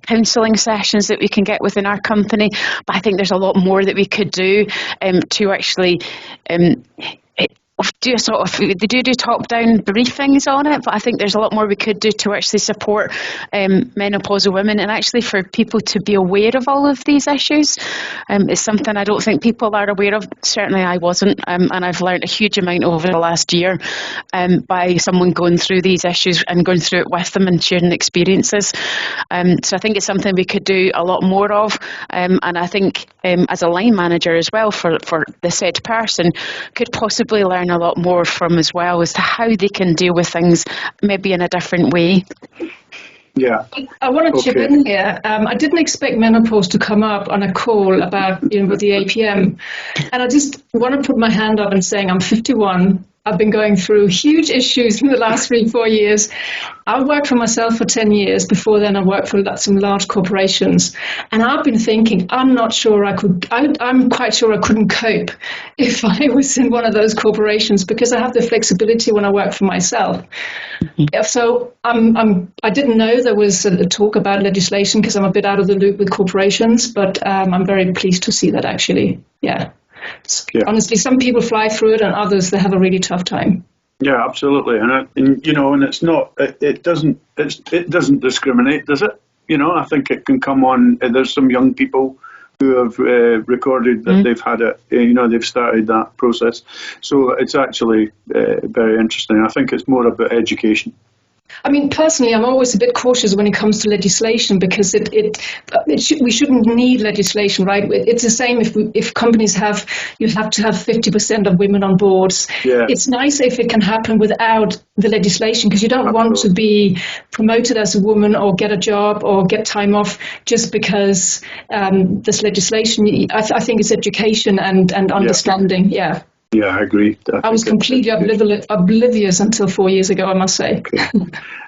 counselling sessions that we can get within our company, but I think there's a lot more that we could do to actually do a sort of, they do top-down briefings on it, but I think there's a lot more we could do to actually support menopausal women, and actually for people to be aware of all of these issues. It's something I don't think people are aware of. Certainly I wasn't, and I've learned a huge amount over the last year by someone going through these issues and going through it with them and sharing experiences. So I think it's something we could do a lot more of, and I think as a line manager as well for the said person could possibly learn a lot more from as well as to how they can deal with things maybe in a different way. Yeah. I want to chip in here. I didn't expect menopause to come up on a call about, with the APM. And I just want to put my hand up and saying I'm 51. I've been going through huge issues in the last 3-4 years. I worked for myself for 10 years. Before then, I worked for some large corporations. And I've been thinking, I'm quite sure I couldn't cope if I was in one of those corporations, because I have the flexibility when I work for myself. Mm-hmm. So I didn't know there was a talk about legislation, because I'm a bit out of the loop with corporations, but I'm very pleased to see that actually. Yeah. Honestly, some people fly through it, and others they have a really tough time. Yeah, absolutely, and it's not. It doesn't discriminate, does it? I think it can come on. There's some young people who have recorded that they've had it. They've started that process. So it's actually very interesting. I think it's more about education. I mean, personally, I'm always a bit cautious when it comes to legislation, because we shouldn't need legislation, right? It's the same if companies you have to have 50% of women on boards. Yeah. It's nice if it can happen without the legislation, because you don't want to be promoted as a woman or get a job or get time off just because this legislation. I think it's education and understanding. Yeah. Yeah, I agree. I was completely oblivious until 4 years ago, I must say.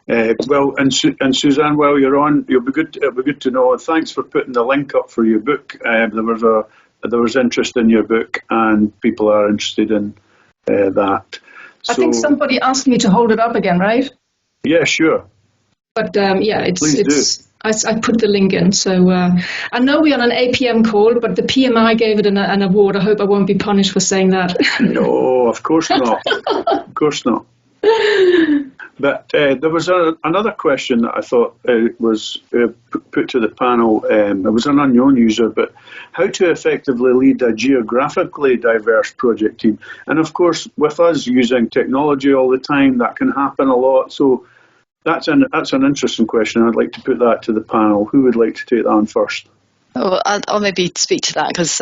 Okay. Well, and Susanne, while you're on, it'll be good to know. Thanks for putting the link up for your book. There was interest in your book, and people are interested in that. I think somebody asked me to hold it up again, right? Yeah, sure. But yeah, Please do. I put the link in. So I know we're on an APM call, but the PMI gave it an award. I hope I won't be punished for saying that. No, of course not. Of course not. But there was another question that I thought was put to the panel. It was an unknown user, but how to effectively lead a geographically diverse project team. And of course, with us using technology all the time, that can happen a lot. So that's an interesting question. I'd like to put that to the panel. Who would like to take that on first? Oh, I'll maybe speak to that because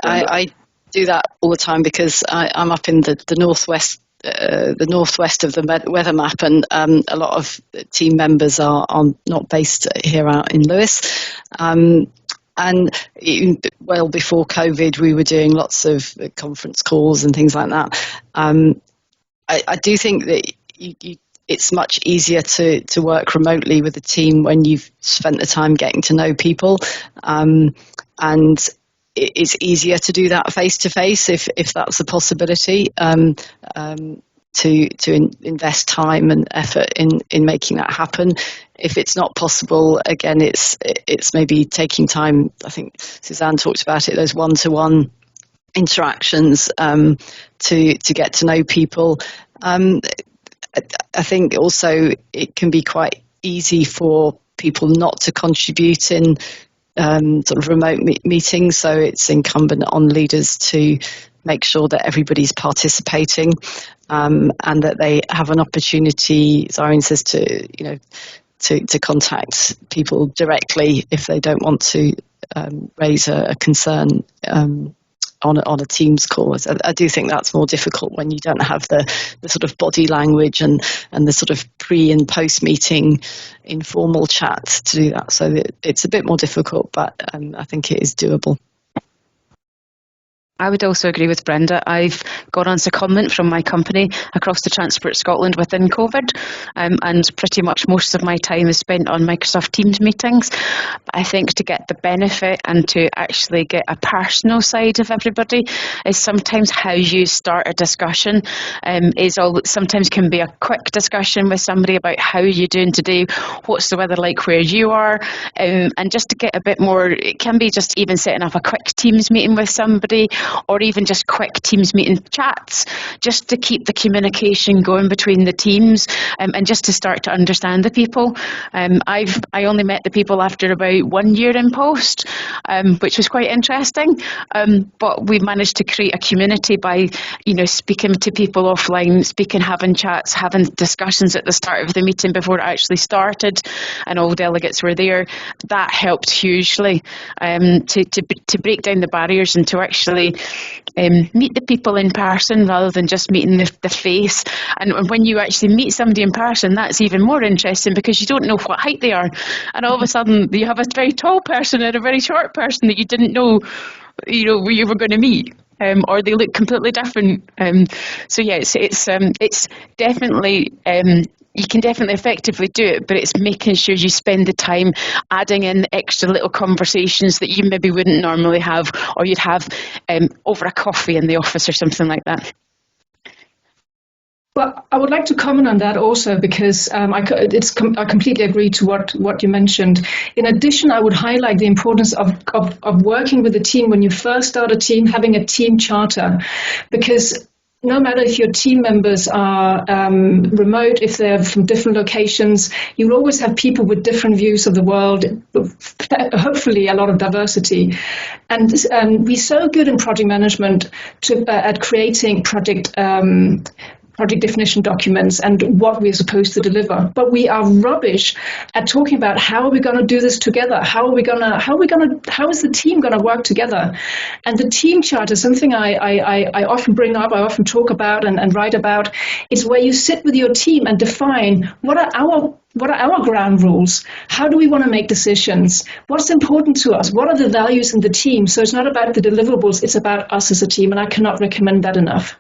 I do that all the time because I'm up in the northwest. The northwest of the weather map, and a lot of team members are not based here out in Lewis. And even well before COVID, we were doing lots of conference calls and things like that. I do think that it's much easier to work remotely with a team when you've spent the time getting to know people, and it's easier to do that face to face if that's a possibility. To invest time and effort in making that happen. If it's not possible, again, it's maybe taking time. I think Susanne talked about it. Those one-to-one interactions to get to know people. I think also it can be quite easy for people not to contribute in sort of remote meetings, so it's incumbent on leaders to make sure that everybody's participating and that they have an opportunity, as Irene says, to contact people directly if they don't want to raise a concern on a Teams call. I do think that's more difficult when you don't have the sort of body language and the sort of pre and post meeting informal chat to do that. So it's a bit more difficult, but I think it is doable. I would also agree with Brenda. I've gone on secondment from my company across to Transport Scotland within COVID, and pretty much most of my time is spent on Microsoft Teams meetings. But I think to get the benefit and to actually get a personal side of everybody is sometimes how you start a discussion. Sometimes can be a quick discussion with somebody about how you're doing today, what's the weather like where you are, and just to get a bit more, it can be just even setting up a quick Teams meeting with somebody, or even just quick Teams meeting chats, just to keep the communication going between the teams, and just to start to understand the people. I only met the people after about 1 year in post, which was quite interesting. But we managed to create a community by, speaking to people offline, having chats, having discussions at the start of the meeting before it actually started, and all delegates were there. That helped hugely to break down the barriers and to actually meet the people in person rather than just meeting the face. And when you actually meet somebody in person, that's even more interesting because you don't know what height they are, and all of a sudden you have a very tall person and a very short person that you didn't know where you were going to meet, or they look completely different. So yeah, it's definitely you can definitely effectively do it, but it's making sure you spend the time adding in extra little conversations that you maybe wouldn't normally have, or you'd have over a coffee in the office or something like that. Well, I would like to comment on that also because I completely agree to what you mentioned. In addition, I would highlight the importance of working with a team when you first start a team, having a team charter, because no matter if your team members are remote, if they're from different locations, you'll always have people with different views of the world, hopefully a lot of diversity. And we're so good in project management at creating project definition documents and what we're supposed to deliver, but we are rubbish at talking about how are we going to do this together. How is the team going to work together? And the team chart is something I often bring up, I often talk about and write about. It's where you sit with your team and define what are our ground rules? How do we want to make decisions? What's important to us? What are the values in the team? So it's not about the deliverables, it's about us as a team, and I cannot recommend that enough.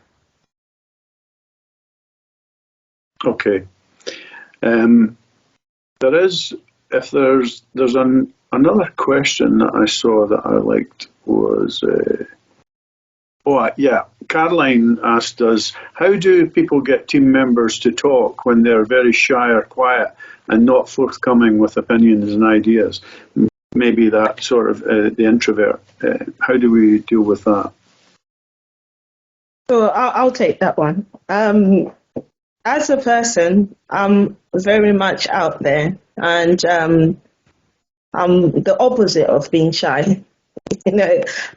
Okay. There's another question that I saw that I liked was Yeah. Caroline asked us, how do people get team members to talk when they're very shy or quiet and not forthcoming with opinions and ideas? Maybe that sort of the introvert. How do we deal with that? So I'll take that one. As a person, I'm very much out there, and I'm the opposite of being shy,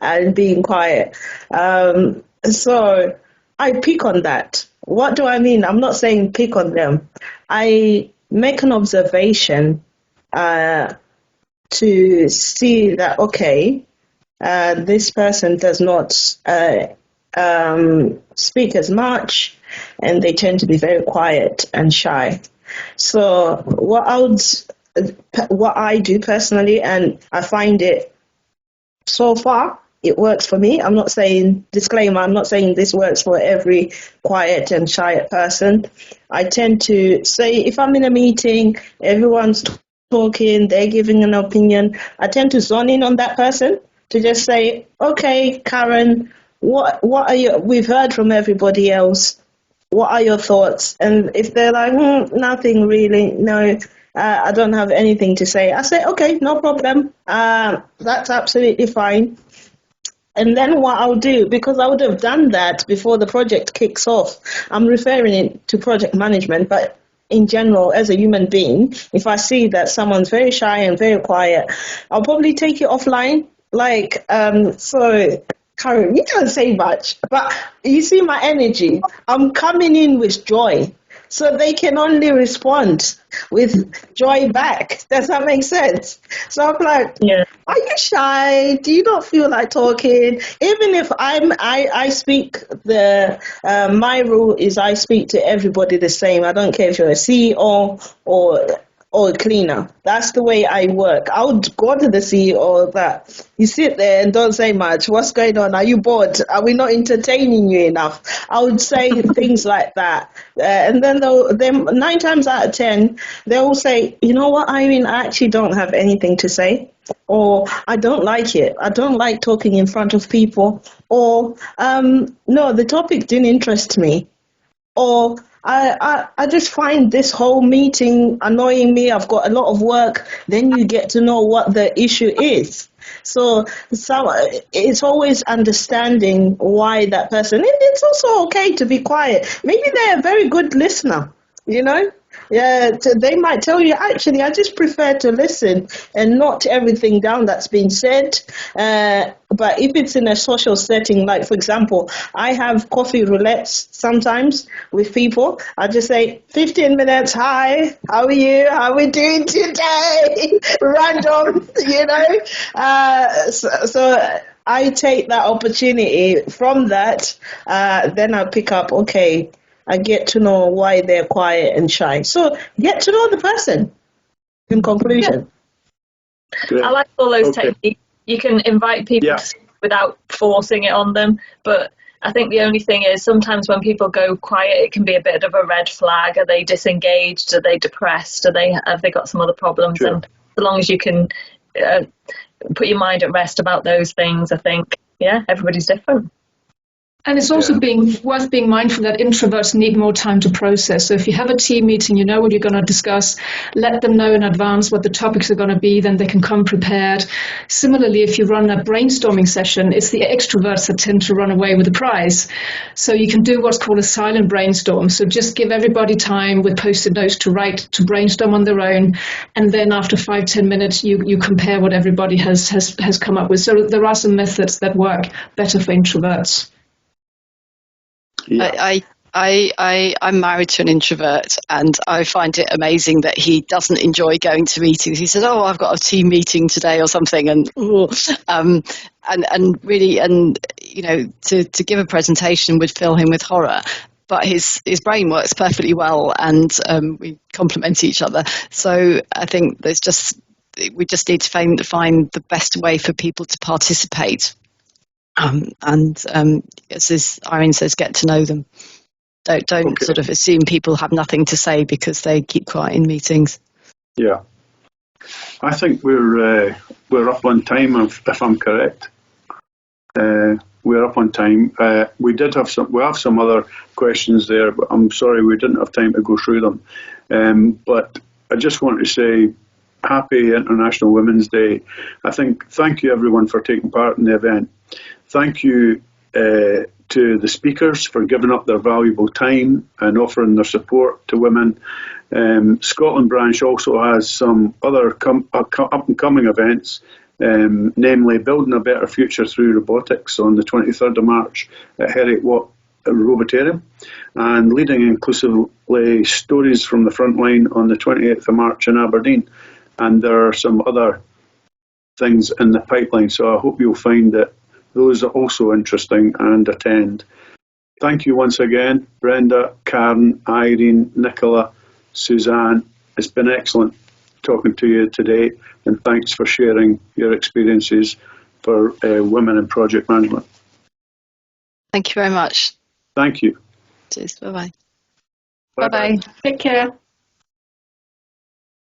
and being quiet. So I pick on that. What do I mean? I'm not saying pick on them. I make an observation to see that, okay, this person does not speak as much, and they tend to be very quiet and shy. So what I do personally, and I find it so far, it works for me. I'm not saying, disclaimer, I'm not saying this works for every quiet and shy person. I tend to say, if I'm in a meeting, everyone's talking, they're giving an opinion, I tend to zone in on that person to just say, okay, Karen, what are you, we've heard from everybody else, what are your thoughts? And if they're like, nothing really, no, I don't have anything to say, I say, okay, no problem, that's absolutely fine. And then what I'll do, because I would have done that before the project kicks off, I'm referring it to project management, but in general, as a human being, if I see that someone's very shy and very quiet, I'll probably take it offline. Like, so, Karen, you can't say much, but you see my energy. I'm coming in with joy. So they can only respond with joy back. Does that make sense? So I'm like, Yeah. are you shy? Do you not feel like talking? Even if I speak my rule is I speak to everybody the same. I don't care if you're a CEO or a cleaner. That's the way I work. I would go to the CEO that you sit there and don't say much. What's going on? Are you bored? Are we not entertaining you enough? I would say things like that. And then 9 times out of 10, they will say, you know what, Irene, I actually don't have anything to say. Or I don't like it. I don't like talking in front of people. Or no, the topic didn't interest me. Or I just find this whole meeting annoying me. I've got a lot of work. Then you get to know what the issue is. So it's always understanding why that person. It's also okay to be quiet. Maybe they're a very good listener, Yeah, they might tell you, actually, I just prefer to listen and not everything down that's been said. But if it's in a social setting, like, for example, I have coffee roulettes sometimes with people. I just say, 15 minutes, hi, how are you? How are we doing today? Random, So I take that opportunity from that. Then I pick up, okay, I get to know why they're quiet and shy. So get to know the person, in conclusion. I like all those techniques. You can invite people to speak without forcing it on them. But I think the only thing is sometimes when people go quiet, it can be a bit of a red flag. Are they disengaged? Are they depressed? Have they got some other problems? Sure. And as long as you can put your mind at rest about those things, I think, everybody's different. And it's also worth being mindful that introverts need more time to process. So if you have a team meeting, you know what you're going to discuss, let them know in advance what the topics are going to be, then they can come prepared. Similarly, if you run a brainstorming session, it's the extroverts that tend to run away with the prize. So you can do what's called a silent brainstorm. So just give everybody time with Post-it notes to brainstorm on their own. And then after 5-10 minutes, you compare what everybody has come up with. So there are some methods that work better for introverts. Yeah. I'm married to an introvert, and I find it amazing that he doesn't enjoy going to meetings. He says, "Oh, I've got a team meeting today or something," and really, to give a presentation would fill him with horror. But his brain works perfectly well, and we complement each other. So I think we just need to find the best way for people to participate. As Irene says, get to know them. Don't sort of assume people have nothing to say because they keep quiet in meetings. Yeah, I think we're up on time if I'm correct. we're up on time. We have some other questions there, but I'm sorry we didn't have time to go through them. But I just want to say happy International Women's Day. Thank you everyone for taking part in the event. Thank you to the speakers for giving up their valuable time and offering their support to women. Scotland branch also has some other up and coming events, namely Building a Better Future Through Robotics on the 23rd of March at Heriot Watt Robotarium, and Leading Inclusively Stories from the Frontline on the 28th of March in Aberdeen. And there are some other things in the pipeline, so I hope you'll find that those are also interesting and attend. Thank you once again, Brenda, Karen, Irene, Nicola, Susanne. It's been excellent talking to you today, and thanks for sharing your experiences for women in project management. Thank you very much. Thank you. Cheers. Bye-bye. Bye-bye. Take care.